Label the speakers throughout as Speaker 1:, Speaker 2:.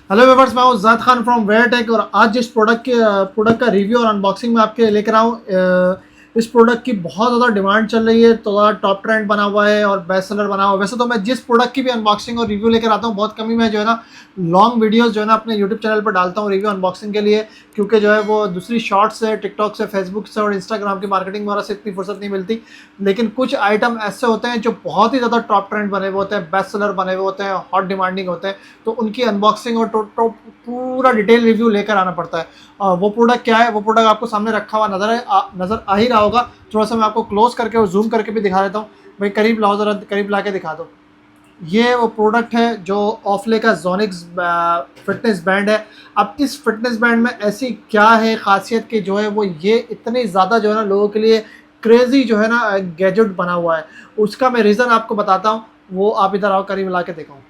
Speaker 1: Hello viewers, मैं हूँ ज़ाद Khan from वेयरटेक और आज जिस प्रोडक्ट का रिव्यू और अनबॉक्सिंग में आपके लेकर आऊँ, इस प्रोडक्ट की बहुत ज़्यादा डिमांड चल रही है, तो ज़्यादा टॉप ट्रेंड बना हुआ है और बेस्ट सेलर बना हुआ है। वैसे तो मैं जिस प्रोडक्ट की भी अनबॉक्सिंग और रिव्यू लेकर आता हूँ, बहुत कम ही मैं जो है ना लॉन्ग वीडियोस जो है ना अपने यूट्यूब चैनल पर डालता हूँ रिव्यू अनबॉक्सिंग के लिए, क्योंकि जो है वो दूसरी शॉर्ट्स से, टिकटॉक से, फेसबुक से और इंस्टाग्राम की मार्केटिंग वगैरह से इतनी फुर्सत नहीं मिलती। लेकिन कुछ आइटम ऐसे होते हैं जो बहुत ही ज़्यादा टॉप ट्रेंड बने हुए होते हैं, बेस्ट सेलर बने हुए होते हैं, हॉट डिमांडिंग होते हैं, तो उनकी अनबॉक्सिंग और पूरा डिटेल रिव्यू लेकर आना पड़ता है। वो प्रोडक्ट क्या है, वो प्रोडक्ट आपको सामने रखा हुआ नज़र आ ही रहा होगा। थोड़ा सा मैं आपको क्लोज करके और जूम करके भी दिखा देता हूँ। भाई करीब लाओ, ज़रा करीब ला के दिखा दो। ये वो प्रोडक्ट है जो ऑफले का जोनिक्स फिटनेस बैंड है। अब इस फिटनेस बैंड में ऐसी क्या है खासियत कि जो है वो ये इतनी ज़्यादा जो है ना लोगों के लिए क्रेजी जो है ना गैजेट बना हुआ है। उसका मैं रीज़न आपको बताता हूँ, वो आप इधर आओ, करीब ला के देखो।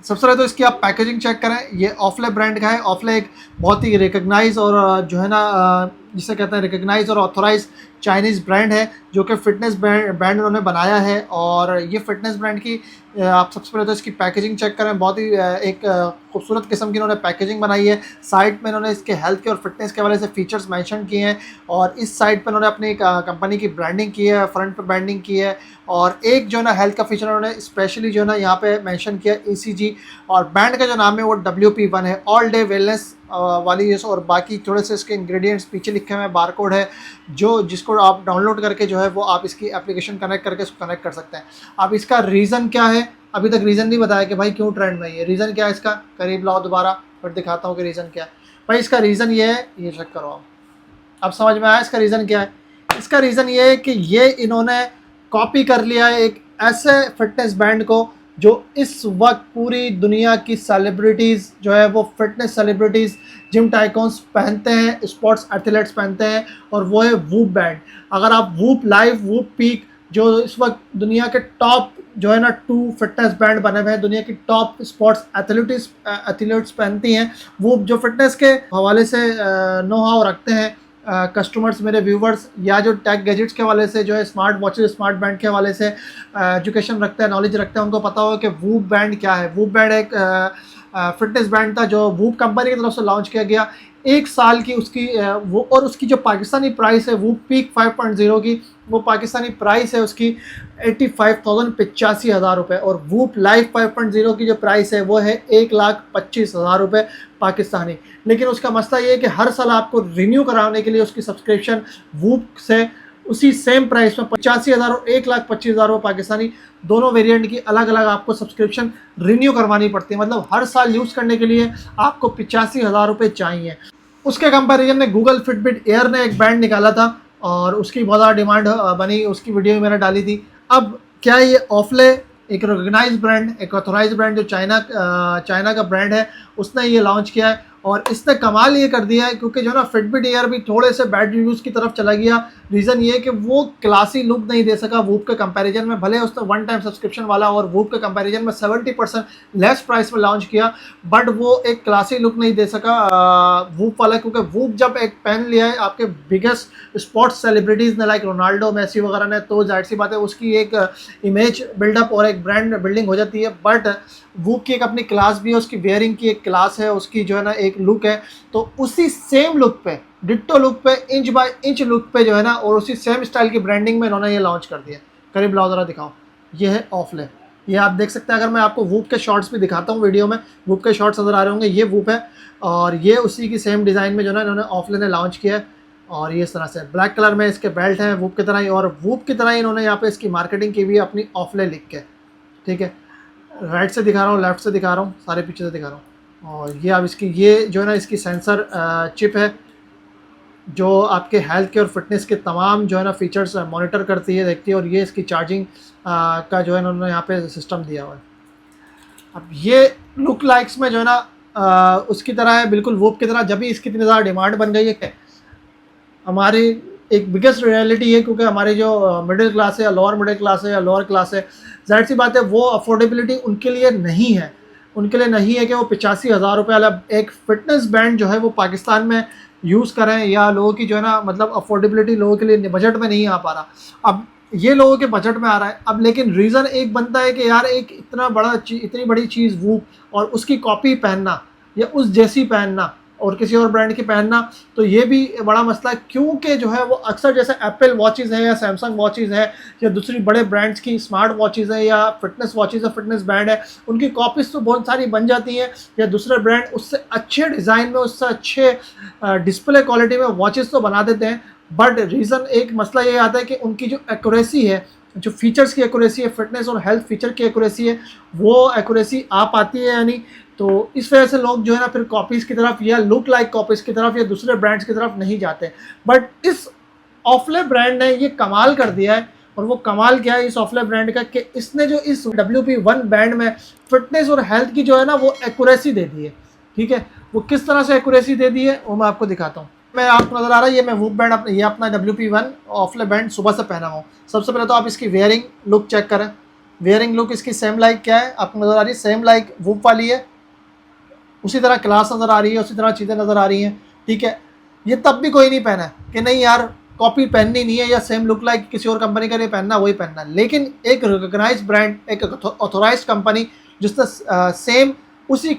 Speaker 1: सबसे पहले तो इसकी आप पैकेजिंग चेक करें। ये ऑफले ब्रांड का है। ऑफले एक बहुत ही रिकग्नाइज और जो है ना जिसे कहते हैं रिकग्नाइज और ऑथोराइज चाइनीज़ ब्रांड है, जो कि फ़िटनेस ब्रांड उन्होंने बनाया है। और ये फ़िटनेस ब्रांड की आप सबसे पहले तो इसकी पैकेजिंग चेक करें। बहुत ही एक खूबसूरत किस्म की इन्होंने पैकेजिंग बनाई है। साइड में इन्होंने इसके हेल्थ के और फिटनेस के हवाले से फीचर्स मेंशन किए हैं, और इस साइड पर इन्होंने अपनी कंपनी की ब्रांडिंग की है, फ्रंट पर ब्रांडिंग की है। और एक जो है ना हेल्थ का फीचर उन्होंने स्पेशली जो है ना यहाँ पे मेंशन किया ECG। और बैंड का जो नाम है वो WP1 है, ऑल डे वेलनेस वाली। और बाकी थोड़े से इसके इंग्रेडिएंट्स पीछे लिखे हुए हैं, बारकोड है जो जिसको आप डाउनलोड करके जो है वो आप इसकी एप्लीकेशन कनेक्ट करके इसको कनेक्ट कर सकते हैं। अब इसका रीज़न क्या है, अभी तक रीज़न नहीं बताया कि भाई क्यों ट्रेंड में है। रीज़न क्या है इसका, करीब लाओ दोबारा, फिर दिखाता हूँ कि रीज़न क्या है। भाई इसका रीज़न ये है, ये चेक करो आप, अब समझ में आया इसका रीज़न क्या है। इसका रीज़न ये है कि ये इन्होंने कॉपी कर लिया है एक ऐसे फिटनेस बैंड को जो इस वक्त पूरी दुनिया की सेलिब्रिटीज़ जो है वो फिटनेस सेलिब्रिटीज़, जिम टाइकॉन्स पहनते हैं, स्पोर्ट्स एथलीट्स पहनते हैं, और वो है वूप बैंड। अगर आप वूप लाइव, वूप पीक, जो इस वक्त दुनिया के टॉप जो है ना 2 फिटनेस बैंड बने हुए हैं, दुनिया की टॉप स्पोर्ट्स एथलीट्स पहनती हैं। वो जो फिटनेस के हवाले से नो हाउ रखते हैं कस्टमर्स, मेरे व्यूवर्स, या जो टेक गैजेट्स के हवाले से जो है स्मार्ट वॉचेस, स्मार्ट बैंड के हवाले से एजुकेशन रखते हैं, नॉलेज रखते हैं, उनको पता होगा कि वूप बैंड क्या है। वूप बैंड एक फिटनेस बैंड था जो वूप कंपनी की तरफ से लॉन्च किया गया। 1 साल की उसकी वो, और उसकी जो पाकिस्तानी प्राइस है वूप पीक 5.0 की, वो पाकिस्तानी प्राइस है उसकी 85,000, 85,000 रुपये। और वूप लाइव 5.0 की जो प्राइस है वो है 1,25,000 रुपये पाकिस्तानी। लेकिन उसका मसला ये है कि हर साल आपको रिन्यू कराने के लिए उसकी सब्सक्रिप्शन वूप से उसी सेम प्राइस में 85,000 और 1,25,000 रुपये पाकिस्तानी, दोनों वेरिएंट की अलग अलग आपको सब्सक्रिप्शन रिन्यू करवानी पड़ती है। मतलब हर साल यूज़ करने के लिए आपको 85,000 रुपये चाहिए। उसके कंपैरिजन में गूगल फिटबिट एयर ने एक बैंड निकाला था और उसकी बहुत ज़्यादा डिमांड बनी, उसकी वीडियो भी मैंने डाली थी। अब क्या है, ये ऑफले एक रिकग्नाइज ब्रांड, एक ऑथोराइज ब्रांड जो चाइना का ब्रांड है, उसने ये लॉन्च किया है। और इसने कमाल ये कर दिया है, क्योंकि जो ना फिटबिट एयर भी थोड़े से बैड रिव्यूज़ की तरफ चला गया। रीज़न ये है कि वो क्लासी लुक नहीं दे सका वूप के कंपैरिजन में। भले उसने 1 टाइम सब्सक्रिप्शन वाला और वूप के कंपैरिजन में 70% लेस प्राइस में लॉन्च किया, बट वो एक क्लासी लुक नहीं दे सका वूप वाला। क्योंकि वूप जब एक पहन लिया है आपके बिगेस्ट स्पोर्ट्स सेलिब्रिटीज़ ने, लाइक रोनाल्डो, मेसी वगैरह ने, तो जाहिर सी बात है उसकी एक इमेज बिल्डअप और एक ब्रांड बिल्डिंग हो जाती है। बट वूप की एक अपनी क्लास भी है, उसकी वेयरिंग की एक क्लास है, उसकी जो है ना एक लुक है। तो उसी सेम लुक पे, डिट्टो लुक पे, इंच बाय इंच लुक पे जो है ना, और उसी सेम स्टाइल की ब्रांडिंग में इन्होंने ये लॉन्च कर दिया। करीब लाओ ज़रा दिखाओ, ये है ऑफले। ये आप देख सकते हैं। अगर मैं आपको वूप के शॉर्ट्स भी दिखाता हूँ वीडियो में, वूप के शॉर्ट्स नज़र आ रहे होंगे, ये वूप है। और ये उसी की सेम डिज़ाइन में जो है इन्होंने ऑफले ने लॉन्च किया है। और ये इस तरह से ब्लैक कलर में इसके बेल्ट हैं वूप की तरह ही, और वूप की तरह ही इन्होंने यहाँ पे इसकी मार्केटिंग की हुई है अपनी ऑफले लिख के। ठीक है, राइट से दिखा रहा हूँ, लेफ़्ट से दिखा रहा हूँ, सारे पीछे से दिखा रहा हूँ। और ये अब इसकी ये जो है ना इसकी सेंसर चिप है जो आपके हेल्थ के और फिटनेस के तमाम जो है ना फीचर्स मॉनिटर करती है, देखती है। और ये इसकी चार्जिंग का जो है इन्होंने यहाँ पे सिस्टम दिया हुआ है। अब ये लुक लाइक्स में जो है ना उसकी तरह है, बिल्कुल वूप की तरह। जब भी इसकी इतनी ज़्यादा डिमांड बन गई है कि हमारी एक बिगेस्ट रियलिटी है, क्योंकि हमारी जो मिडिल क्लास है या लोअर मिडिल क्लास है या लोअर क्लास है, जाहिर सी बात है वो अफोर्डेबिलिटी उनके लिए नहीं है। उनके लिए नहीं है कि वो 85,000 रुपये वाला एक फ़िटनेस बैंड जो है वो पाकिस्तान में यूज़ करें, या लोगों की जो है ना मतलब अफोर्डेबिलिटी लोगों के लिए बजट में नहीं आ पा रहा। अब ये लोगों के बजट में आ रहा है। अब लेकिन रीज़न एक बनता है कि यार एक इतना बड़ा इतनी बड़ी चीज़ वो और उसकी कॉपी पहनना, या उस जैसी पहनना और किसी और ब्रांड की पहनना, तो ये भी बड़ा मसला है, क्योंकि जो है वो अक्सर जैसे एप्पल वॉचेज़ हैं या सैमसंग वॉचेज़ हैं या दूसरी बड़े ब्रांड्स की स्मार्ट वॉचेज़ हैं या फिटनेस वॉचेज़ है, फिटनेस बैंड है, उनकी कॉपीज़ तो बहुत सारी बन जाती हैं, या दूसरे ब्रांड उससे अच्छे डिज़ाइन में, उससे अच्छे डिस्प्ले क्वालिटी में वॉचेज़ तो बना देते हैं, बट रीज़न एक मसला ये आता है कि उनकी जो एक्यूरेसी है, जो फीचर्स की एक्यूरेसी है, फिटनेस और हेल्थ फीचर की एक्यूरेसी है, वो एक्यूरेसी आ पाती है या नहीं। तो इस वजह से लोग जो है ना फिर कॉपीज़ की तरफ या लुक लाइक कॉपीज़ की तरफ या दूसरे ब्रांड्स की तरफ नहीं जाते। बट इस ऑफले ब्रांड ने ये कमाल कर दिया है, और वो कमाल क्या है इस ऑफले ब्रांड का, कि इसने जो इस WP1 बैंड में फिटनेस और हेल्थ की जो है ना वो एक्यूरेसी दे दी है। ठीक है, वो किस तरह से एक्यूरेसी दे दी है वो मैं आपको दिखाता हूँ। मैं आपको नज़र आ रहा है, ये मैं वूप बैंड अपना, ये अपना WP1 ऑफले बैंड सुबह से पहना हूँ। सबसे पहले तो आप इसकी वेयरिंग लुक चेक करें। वेयरिंग लुक इसकी सेम लाइक क्या है, आपको नज़र आ रही है, सेम लाइक वूप वाली है, उसी तरह क्लास नज़र आ रही है, उसी तरह चीज़ें नज़र आ रही हैं। ठीक है, ये तब भी कोई नहीं पहना है कि नहीं यार कॉपी पहननी नहीं है या सेम लुक लाइक किसी और कंपनी का नहीं पहनना, वही पहनना। लेकिन एक रिकॉग्नाइज्ड ब्रांड, एक ऑथोराइज्ड कंपनी जिसने सेम उसी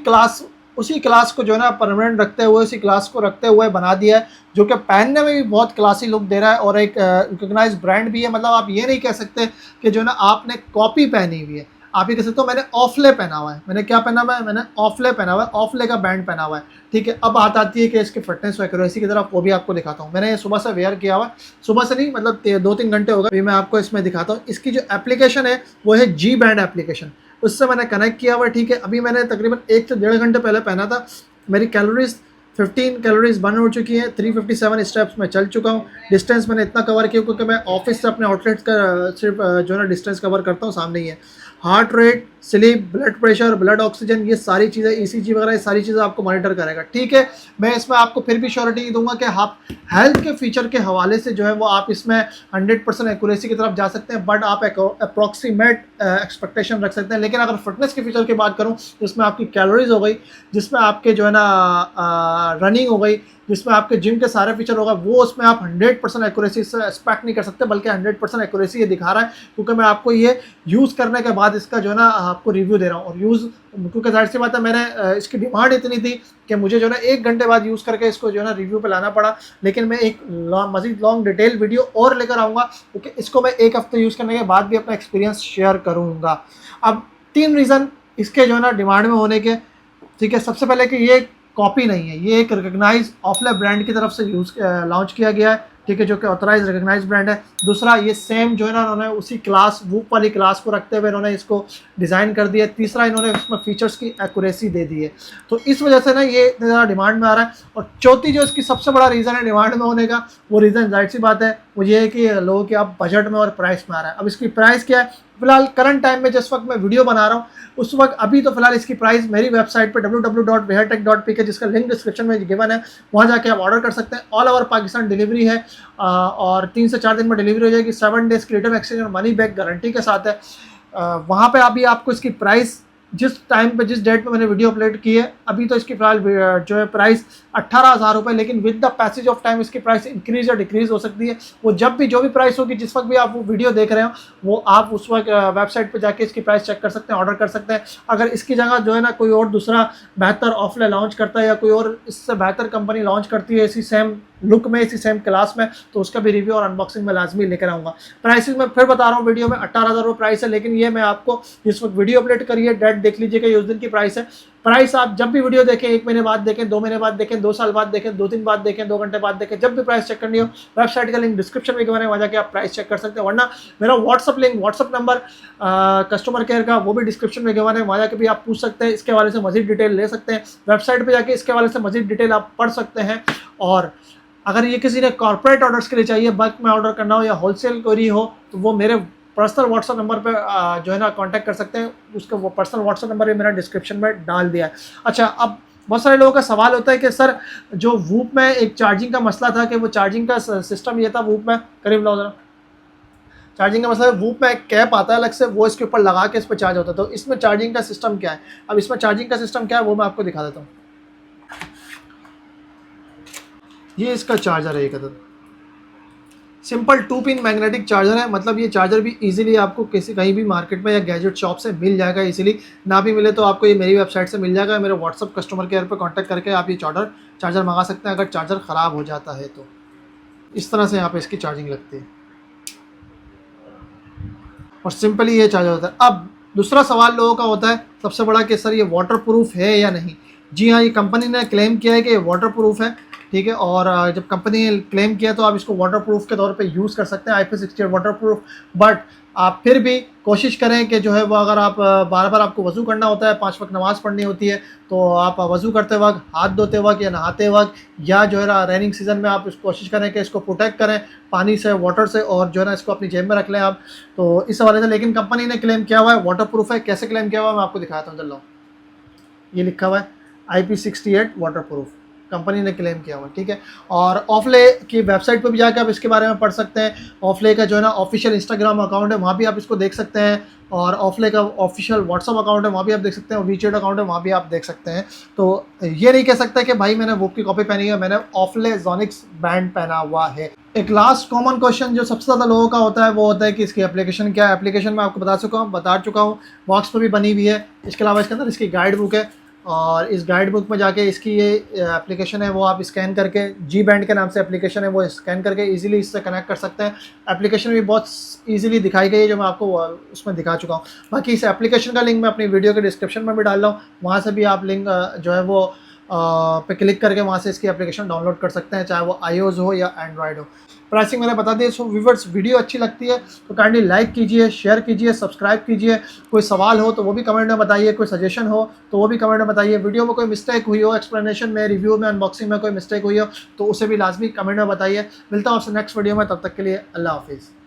Speaker 1: क्लास को जो है ना परमानेंट रखते हुए, उसी क्लास को रखते हुए बना दिया है, जो कि पहनने में भी बहुत क्लासी लुक दे रहा है और एक रिकॉग्नाइज्ड ब्रांड भी है। मतलब आप ये नहीं कह सकते कि जो है ना आपने कॉपी पहनी हुई है, आप ये कह सकते हो मैंने ऑफले पहना हुआ है। मैंने क्या पहना हुआ है, मैंने ऑफले पहना हुआ है, ऑफले का बैंड पहना हुआ है। ठीक है, अब बात आती है कि इसकी फिटनेस और एक्यूरेसी की तरफ, वो भी आपको दिखाता हूँ। मैंने ये सुबह से वेयर किया हुआ है, सुबह से नहीं मतलब 2-3 घंटे हो गए, अभी मैं आपको इसमें दिखाता हूँ। इसकी जो एप्लीकेशन है वो है जी बैंड एप्लीकेशन, उससे मैंने कनेक्ट किया हुआ है। ठीक है, अभी मैंने तकरीबन 1 से 1.5 घंटे पहले पहना था। मेरी कैलोरीज 15 कैलोरीज बर्न हो चुकी है, 357 स्टेप्स में चल चुका हूँ। डिस्टेंस मैंने इतना कवर किया क्योंकि मैं ऑफिस से अपने आउटलेट्स का सिर्फ जो है ना डिस्टेंस कवर करता हूँ, सामने ही है। Heart rate, sleep, blood pressure, blood oxygen, ये सारी चीज़ें, ECG वगैरह, ये सारी चीज़ें आपको मॉनिटर करेगा। ठीक है, मैं इसमें आपको फिर भी श्योरिटी नहीं दूंगा कि आप हेल्थ के फीचर के हवाले से जो है वो आप इसमें 100% एक्यूरेसी की तरफ जा सकते हैं, बट आप अप्रॉक्सीमेट एक्सपेक्टेशन रख सकते हैं। लेकिन अगर फिटनेस के फीचर की बात करूँ, जिसमें आपकी कैलोरीज हो गई, जिसमें आपके जो है ना रनिंग हो गई, जिसमें आपके जिम के सारे फीचर होगा, वो उसमें आप 100% एक्यूरेसी से एक्सपेक्ट नहीं कर सकते, बल्कि 100% एक्यूरेसी ये दिखा रहा है, क्योंकि मैं आपको ये यूज़ करने के बाद इसका जो है ना आपको रिव्यू दे रहा हूँ। और यूज़, क्योंकि जाहिर सी बात है मैंने इसकी डिमांड इतनी थी कि मुझे जो है ना 1 घंटे बाद यूज़ करके इसको जो है ना रिव्यू पे लाना पड़ा। लेकिन मैं एक मज़ीद लॉन्ग डिटेल वीडियो और लेकर आऊँगा, क्योंकि इसको मैं 1 हफ्ते यूज़ करने के बाद भी अपना एक्सपीरियंस शेयर करूँगा। अब 3 रीज़न इसके जो है ना डिमांड में होने के। ठीक है, सबसे पहले कि ये कॉपी नहीं है, ये एक रिकॉग्नाइज ऑफले ब्रांड की तरफ से लॉन्च किया गया है। ठीक है, जो कि ऑथराइज रिकॉग्नाइज ब्रांड है। दूसरा, ये सेम जो है ना उन्होंने उसी क्लास वूप वाली क्लास को रखते हुए इन्होंने इसको डिज़ाइन कर दिया है। तीसरा, इन्होंने इसमें फीचर्स की एक्यूरेसी दे दी है, तो इस वजह से ना ये इतना ज़्यादा डिमांड में आ रहा है। और चौथी जो इसकी सबसे बड़ा रीज़न है डिमांड में होने का, वो रीज़न जाहिर सी बात है वो ये है कि लोगों के आप बजट में और प्राइस में आ रहा है। अब इसकी प्राइस क्या है, फिलहाल करंट टाइम में जिस वक्त मैं वीडियो बना रहा हूँ उस वक्त अभी तो फिलहाल इसकी प्राइस मेरी वेबसाइट पे www.wehartech.pk, जिसका लिंक डिस्क्रिप्शन में गिवन है, वहाँ जाके आप ऑर्डर कर सकते हैं। ऑल ओवर पाकिस्तान डिलीवरी है, और 3 से 4 दिन में डिलीवरी हो जाएगी। 7 डेज़ की रिटर्न एक्सचेंज और मनी बैक गारंटी के साथ है। वहाँ पे अभी आपको इसकी प्राइस जिस टाइम पे, जिस डेट पे मैंने वीडियो अपलोड की है, अभी तो इसकी फिलहाल जो है प्राइस 18,000 रुपये, लेकिन with the passage of time इसकी प्राइस इंक्रीज या डिक्रीज हो सकती है। वो जब भी जो भी प्राइस होगी, जिस वक्त भी आप वो वीडियो देख रहे हो, वो आप उस वक्त वेबसाइट पे जाके इसकी प्राइस चेक कर सकते हैं, ऑर्डर कर सकते हैं। अगर इसकी जगह जो है ना कोई और दूसरा बेहतर ऑफलाइन लॉन्च करता है या कोई और इससे बेहतर कंपनी लॉन्च करती है इसी सेम लुक में, इसी सेम क्लास में, तो उसका भी रिव्यू और अनबॉक्सिंग में लाजमी लेकर आऊँगा। प्राइसिंग में फिर बता रहा हूँ, वीडियो में 18,000 रुपये प्राइस है, लेकिन ये मैं आपको जिस वक्त वीडियो अपलोड करिए डेट देख लीजिएगा, ये उस दिन की प्राइस है। प्राइस आप जब भी वीडियो देखें, 1 महीने बाद देखें, 2 महीने बाद देखें, 2 साल बाद देखें, 2 दिन बाद देखें, 2 घंटे बाद देखें, जब भी प्राइस चेक करनी हो, वेबसाइट का लिंक डिस्क्रिप्शन में गिवन है, वहाँ जाके आप प्राइस चेक कर सकते हैं। वरना मेरा WhatsApp link, WhatsApp number customer care का, वो भी डिस्क्रिप्शन में गिवन है, वहाँ जाके भी आप पूछ सकते हैं, इसके हवाले से मजीद डिटेल ले सकते हैं। वेबसाइट पर जाके इसके हवाले से मजीद डिटेल आप पढ़ सकते हैं। और अगर ये किसी ने कॉर्पोरेट ऑर्डर्स के लिए चाहिए, बल्क में ऑर्डर करना हो या होलसेल क्वेरी हो, तो वो मेरे पर्सनल व्हाट्सअप नंबर पे जो है ना कांटेक्ट कर सकते हैं। उसका वो पर्सनल व्हाट्सअप नंबर भी मैंने डिस्क्रिप्शन में डाल दिया है। अच्छा, अब बहुत सारे लोगों का सवाल होता है कि सर जो वूप में एक चार्जिंग का मसला था, कि वो चार्जिंग का सिस्टम ये था वूप में, करीब लाओ जरा, चार्जिंग का मसला है, वूप में एक कैप आता है अलग से, वो इसके ऊपर लगा के इस पर चार्ज होता है। तो इसमें चार्जिंग का सिस्टम क्या है, अब इसमें चार्जिंग का सिस्टम क्या है वो मैं आपको दिखा देता हूँ। ये इसका चार्जर है, एक अदद सिंपल 2 पिन मैग्नेटिक चार्जर है, मतलब ये चार्जर भी इजीली आपको किसी कहीं भी मार्केट में या गैजेट शॉप से मिल जाएगा इजीली। ना भी मिले तो आपको ये मेरी वेबसाइट से मिल जाएगा, मेरे व्हाट्सअप कस्टमर केयर पे कांटेक्ट करके आप ये चार्जर मंगा सकते हैं अगर चार्जर ख़राब हो जाता है तो। इस तरह से यहाँ पे इसकी चार्जिंग लगती है और सिंपली ये चार्जर होता है। अब दूसरा सवाल लोगों का होता है सबसे बड़ा कि सर ये वाटर प्रूफ है या नहीं। जी हाँ, ये कंपनी ने क्लेम किया है कि ये वाटर प्रूफ है, ठीक है। और जब कंपनी ने क्लेम किया तो आप इसको वाटर प्रूफ के तौर पे यूज़ कर सकते हैं, IP68 वाटर प्रूफ। बट आप फिर भी कोशिश करें कि जो है वो अगर आप बार बार आपको वज़ू करना होता है, 5 वक्त नमाज़ पढ़नी होती है, तो आप वज़ू करते वक्त, हाथ धोते वक्त या नहाते वक्त, या जो है ना रेनिंग सीज़न में आप कोशिश करें कि इसको प्रोटेक्ट करें पानी से, वाटर से, और जो है ना इसको अपनी जेब में रख लें आप। तो इस हवाले से लेकिन कंपनी ने क्लेम किया हुआ है वाटर प्रूफ है। कैसे क्लेम किया हुआ है मैं आपको दिखाता हूँ, चल लो। ये लिखा हुआ है IP68 वाटर प्रूफ, कंपनी ने क्लेम किया हुआ है, ठीक है। और ऑफले की वेबसाइट पर भी जाकर आप इसके बारे में पढ़ सकते हैं। ऑफले का जो है ना ऑफिशियल इंस्टाग्राम अकाउंट है, वहाँ भी आप इसको देख सकते हैं। और ऑफले का ऑफिशियल व्हाट्सअप अकाउंट है, वहाँ भी आप देख सकते हैं। और वीचेट अकाउंट है, वहाँ भी आप देख सकते हैं। तो ये नहीं कह सकता कि भाई मैंने बुक की कॉपी पहनी है, मैंने ऑफले जोनिक्स बैंड पहना हुआ है। एक लास्ट कॉमन क्वेश्चन जो सबसे ज़्यादा लोगों का होता है वो होता है कि इसकी एप्लीकेशन क्या है। एप्लीकेशन मैं आपको बता चुका हूँ, बॉक्स पर भी बनी हुई है। इसके अलावा इसके अंदर इसकी गाइड बुक है, और इस गाइड बुक में जाके इसकी ये एप्लीकेशन है वो आप स्कैन करके, जी बैंड के नाम से एप्लीकेशन है, वो स्कैन करके इजीली इससे कनेक्ट कर सकते हैं। एप्लीकेशन भी बहुत इजीली दिखाई गई है जो मैं आपको उसमें दिखा चुका हूँ। बाकी इस एप्लीकेशन का लिंक मैं अपनी वीडियो के डिस्क्रिप्शन में भी डाल रहा हूँ, वहाँ से भी आप लिंक जो है वो पे क्लिक करके वहाँ से इसकी एप्लीकेशन डाउनलोड कर सकते हैं, चाहे वो iOS हो या एंड्रॉयड हो। प्राइसिंग मैंने बता दी। सो व्यूअर्स, वीडियो अच्छी लगती है तो काइंडली लाइक कीजिए, शेयर कीजिए, सब्सक्राइब कीजिए। कोई सवाल हो तो वो भी कमेंट में बताइए, कोई सजेशन हो तो वो भी कमेंट में बताइए। वीडियो में कोई मिस्टेक हुई हो, एक्सप्लेनेशन में, रिव्यू में, अनबॉक्सिंग में कोई मिस्टेक हुई हो तो उसे भी लाजमी कमेंट में बताइए। मिलता हूँ आपसे नेक्स्ट वीडियो में, तब तक के लिए अल्लाह हाफिज़।